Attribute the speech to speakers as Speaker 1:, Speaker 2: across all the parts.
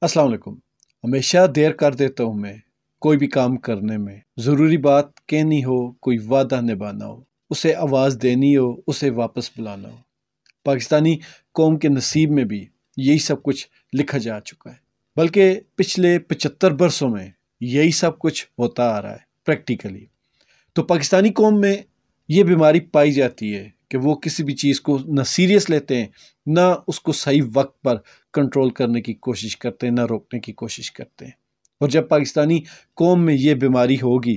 Speaker 1: अस्सलाम वालेकुम। हमेशा देर कर देता हूँ मैं कोई भी काम करने में। ज़रूरी बात कहनी हो, कोई वादा निभाना हो, उसे आवाज़ देनी हो, उसे वापस बुलाना हो। पाकिस्तानी कौम के नसीब में भी यही सब कुछ लिखा जा चुका है, बल्कि पिछले 75 बरसों में यही सब कुछ होता आ रहा है प्रैक्टिकली। तो पाकिस्तानी कौम में ये बीमारी पाई जाती है कि वो किसी भी चीज़ को न सीरियस लेते हैं, ना उसको सही वक्त पर कंट्रोल करने की कोशिश करते हैं, ना रोकने की कोशिश करते हैं। और जब पाकिस्तानी कौम में ये बीमारी होगी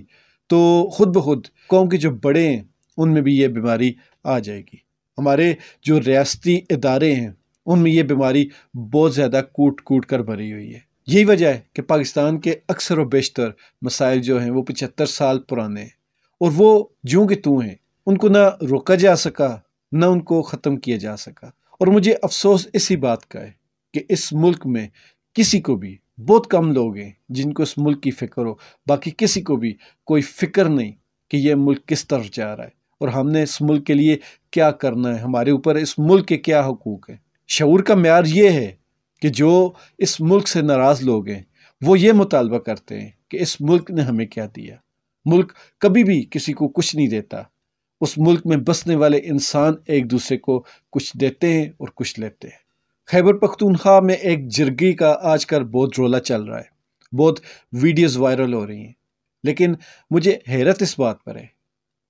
Speaker 1: तो खुद ब खुद कौम के जो बड़े हैं उनमें भी ये बीमारी आ जाएगी। हमारे जो रियासती इदारे हैं उनमें ये बीमारी बहुत ज़्यादा कूट कूट कर भरी हुई है। यही वजह है कि पाकिस्तान के अक्सर व बेशतर मसाइल जो हैं वो 75 साल पुराने हैं और वो ज्यों के त्यों हैं। उनको ना रोका जा सका, ना उनको ख़त्म किया जा सका। और मुझे अफसोस इसी बात का है कि इस मुल्क में किसी को भी, बहुत कम लोग हैं जिनको इस मुल्क की फ़िक्र हो, बाकी किसी को भी कोई फ़िक्र नहीं कि यह मुल्क किस तरफ जा रहा है और हमने इस मुल्क के लिए क्या करना है, हमारे ऊपर इस मुल्क के क्या हुकूक हैं। शऊर का म्यार ये है कि जो इस मुल्क से नाराज़ लोग हैं वो ये मुतालबा करते हैं कि इस मुल्क ने हमें क्या दिया। मुल्क कभी भी किसी को कुछ नहीं देता। उस मुल्क में बसने वाले इंसान एक दूसरे को कुछ देते हैं और कुछ लेते हैं। खैबर पख्तूनख्वा में एक जिरगी का आजकल बहुत रोला चल रहा है, बहुत वीडियोस वायरल हो रही हैं, लेकिन मुझे हैरत इस बात पर है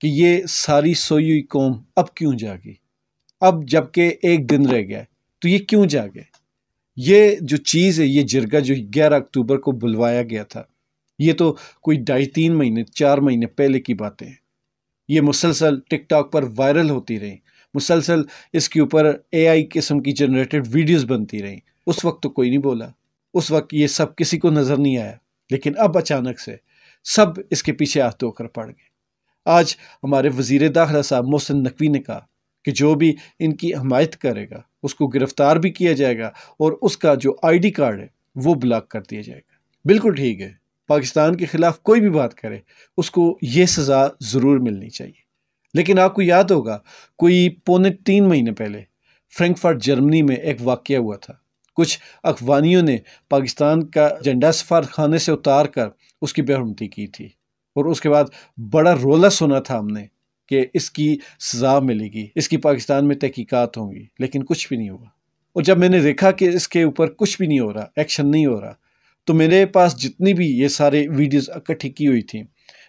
Speaker 1: कि ये सारी सोई हुई कौम अब क्यों जागी। अब जबकि एक दिन रह गया है तो ये क्यों जागे। ये जो चीज़ है, ये जिरगा जो 11 अक्टूबर को बुलवाया गया था, ये तो कोई 2.5-3 महीने 4 महीने पहले की बातें हैं। ये मुसलसल टिकटॉक पर वायरल होती रही, मुसलसल इसके ऊपर AI किस्म की जनरेटेड वीडियोस बनती रहीं। उस वक्त तो कोई नहीं बोला, उस वक्त ये सब किसी को नज़र नहीं आया, लेकिन अब अचानक से सब इसके पीछे हाथ धोकर पड़ गए। आज हमारे वज़ीर दाखिला साहब मोहसिन नकवी ने कहा कि जो भी इनकी हमायत करेगा उसको गिरफ्तार भी किया जाएगा और उसका जो ID कार्ड है वो ब्लॉक कर दिया जाएगा। बिल्कुल ठीक है, पाकिस्तान के खिलाफ कोई भी बात करे उसको ये सज़ा ज़रूर मिलनी चाहिए। लेकिन आपको याद होगा कोई 2.25 महीने पहले फ्रैंकफर्ट जर्मनी में एक वाक़या हुआ था। कुछ अफगानियों ने पाकिस्तान का झंडा सफारतखाने से उतार कर उसकी बेहरमती की थी और उसके बाद बड़ा रोला सुना था हमने कि इसकी सज़ा मिलेगी, इसकी पाकिस्तान में तहकीकात होंगी, लेकिन कुछ भी नहीं हुआ। और जब मैंने देखा कि इसके ऊपर कुछ भी नहीं हो रहा, एक्शन नहीं हो रहा, तो मेरे पास जितनी भी ये सारे वीडियोस इकट्ठी की हुई थी,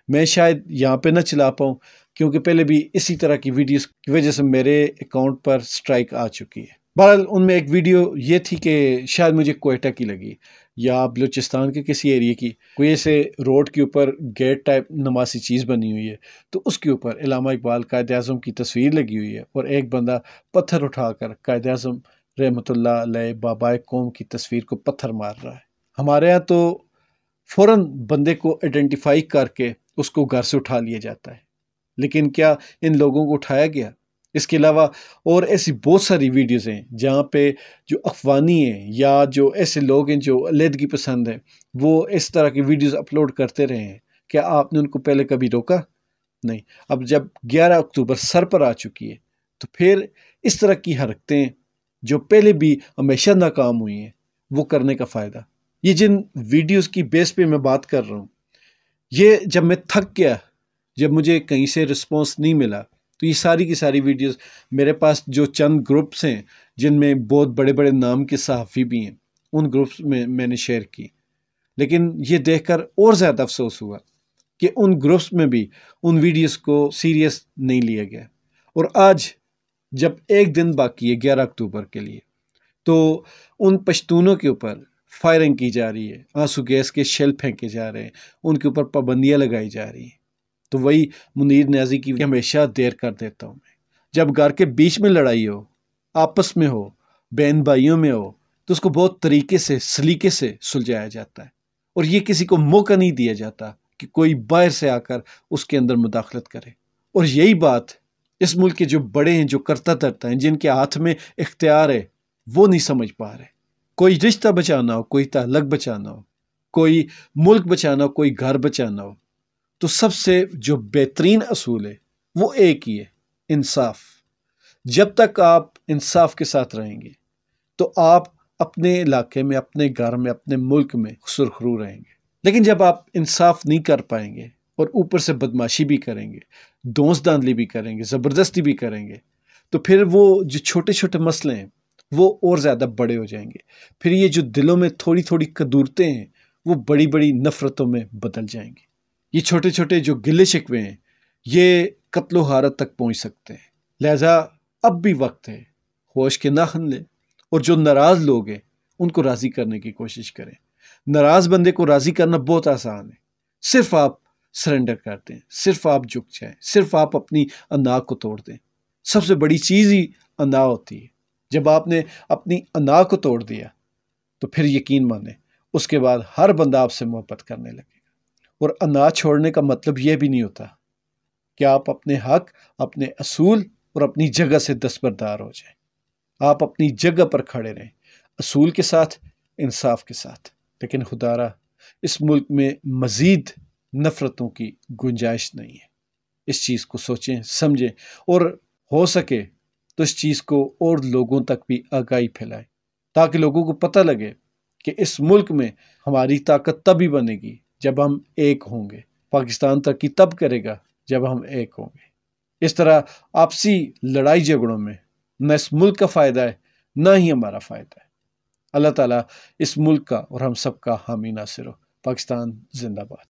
Speaker 1: मैं शायद यहाँ पे ना चला पाऊँ, क्योंकि पहले भी इसी तरह की वीडियोस की वजह से मेरे अकाउंट पर स्ट्राइक आ चुकी है। बहरहाल उनमें एक वीडियो ये थी कि शायद मुझे कोयटा की लगी या बलूचिस्तान के किसी एरिया की, कोई ऐसे रोड के ऊपर गेट टाइप नमासी चीज़ बनी हुई है, तो उसके ऊपर इल्लामा इकबाल कायद-ए-आज़म की तस्वीर लगी हुई है और एक बंदा पत्थर उठाकर कायद-ए-आज़म रहमतुल्लाह अलैह बाबाए कौम की तस्वीर को पत्थर मार रहा है। हमारे यहाँ तो फ़ौरन बंदे को आइडेंटिफाई करके उसको घर से उठा लिया जाता है, लेकिन क्या इन लोगों को उठाया गया? इसके अलावा और ऐसी बहुत सारी वीडियोज़ हैं जहाँ पे जो अफ़गानी हैं या जो ऐसे लोग हैं जो अलहदगी पसंद हैं, वो इस तरह की वीडियोज़ अपलोड करते रहे हैं। क्या आपने उनको पहले कभी रोका? नहीं। अब जब 11 अक्टूबर सर पर आ चुकी है तो फिर इस तरह की हरकतें जो पहले भी हमेशा नाकाम हुई हैं वो करने का फ़ायदा। ये जिन वीडियोज़ की बेस पे मैं बात कर रहा हूँ, ये जब मैं थक गया, जब मुझे कहीं से रिस्पॉन्स नहीं मिला, तो ये सारी की सारी वीडियोस मेरे पास जो चंद ग्रुप्स हैं जिनमें बहुत बड़े बड़े नाम के सहाफ़ी भी हैं, उन ग्रुप्स में मैंने शेयर की। लेकिन ये देखकर और ज़्यादा अफसोस हुआ कि उन ग्रुप्स में भी उन वीडियोस को सीरियस नहीं लिया गया। और आज जब एक दिन बाकी है 11 अक्टूबर के लिए, तो उन पश्तूनों के ऊपर फायरिंग की जा रही है, आंसू गैस के शेल फेंके जा रहे हैं, उनके ऊपर पाबंदियाँ लगाई जा रही हैं। तो वही मुनीर न्याजी की हमेशा देर कर देता हूँ मैं। जब घर के बीच में लड़ाई हो, आपस में हो, बहन भाइयों में हो, तो उसको बहुत तरीके से, सलीके से सुलझाया जाता है और ये किसी को मौका नहीं दिया जाता कि कोई बाहर से आकर उसके अंदर मुदाखलत करे। और यही बात इस मुल्क के जो बड़े हैं, जो करता धरता हैं, जिनके हाथ में इख्तियार है, वो नहीं समझ पा रहे। कोई रिश्ता बचाना हो, कोई ताल्लुक बचाना हो, कोई मुल्क बचाना हो, कोई घर बचाना हो, तो सबसे जो बेहतरीन असूल है वो एक ही है, इंसाफ। जब तक आप इंसाफ के साथ रहेंगे तो आप اپنے علاقے میں، اپنے گھر میں، اپنے ملک میں سرخرو رہیں گے۔ لیکن جب آپ انصاف نہیں کر پائیں گے اور اوپر سے بدماشی بھی کریں گے، دوست داندلی بھی کریں گے، زبردستی بھی کریں گے، تو پھر وہ جو چھوٹے چھوٹے مسئلے ہیں وہ اور زیادہ بڑے ہو جائیں گے۔ پھر یہ جو دلوں میں تھوڑی تھوڑی کدورتیں ہیں وہ بڑی بڑی نفرتوں میں بدل جائیں گی۔ یہ چھوٹے چھوٹے جو گلے شکوے ہیں یہ قتل و غارت تک پہنچ سکتے ہیں۔ لہذا اب بھی وقت ہے، ہوش کے ناخن لیں اور جو ناراض لوگ ہیں ان کو راضی کرنے کی کوشش کریں۔ ناراض بندے کو راضی کرنا بہت آسان ہے، صرف آپ سرنڈر کر دیں، صرف آپ جھک جائیں، صرف آپ اپنی انا کو توڑ دیں۔ سب سے بڑی چیز ہی انا ہوتی ہے۔ جب آپ نے اپنی انا کو توڑ دیا تو پھر یقین مانیں اس کے بعد ہر بندہ آپ سے محبت کرنے لگے گا۔ اور انا چھوڑنے کا مطلب یہ بھی نہیں ہوتا کہ آپ اپنے حق، اپنے اصول اور اپنی جگہ سے دستبردار ہو جائیں۔ آپ اپنی جگہ پر کھڑے رہیں، اصول کے ساتھ، انصاف کے ساتھ۔ لیکن خدارا اس ملک میں مزید نفرتوں کی گنجائش نہیں ہے۔ اس چیز کو سوچیں، سمجھیں اور ہو سکے تو اس چیز کو اور لوگوں تک بھی آگاہی پھیلائیں تاکہ لوگوں کو پتہ لگے کہ اس ملک میں ہماری طاقت تبھی بنے گی جب ہم ایک ہوں گے۔ پاکستان ترقی تب کرے گا جب ہم ایک ہوں گے۔ اس طرح آپسی لڑائی جھگڑوں میں نہ اس ملک کا فائدہ ہے نہ ہی ہمارا فائدہ ہے۔ اللہ تعالیٰ اس ملک کا اور ہم سب کا حامی ناصر ہو۔ پاکستان زندہ باد۔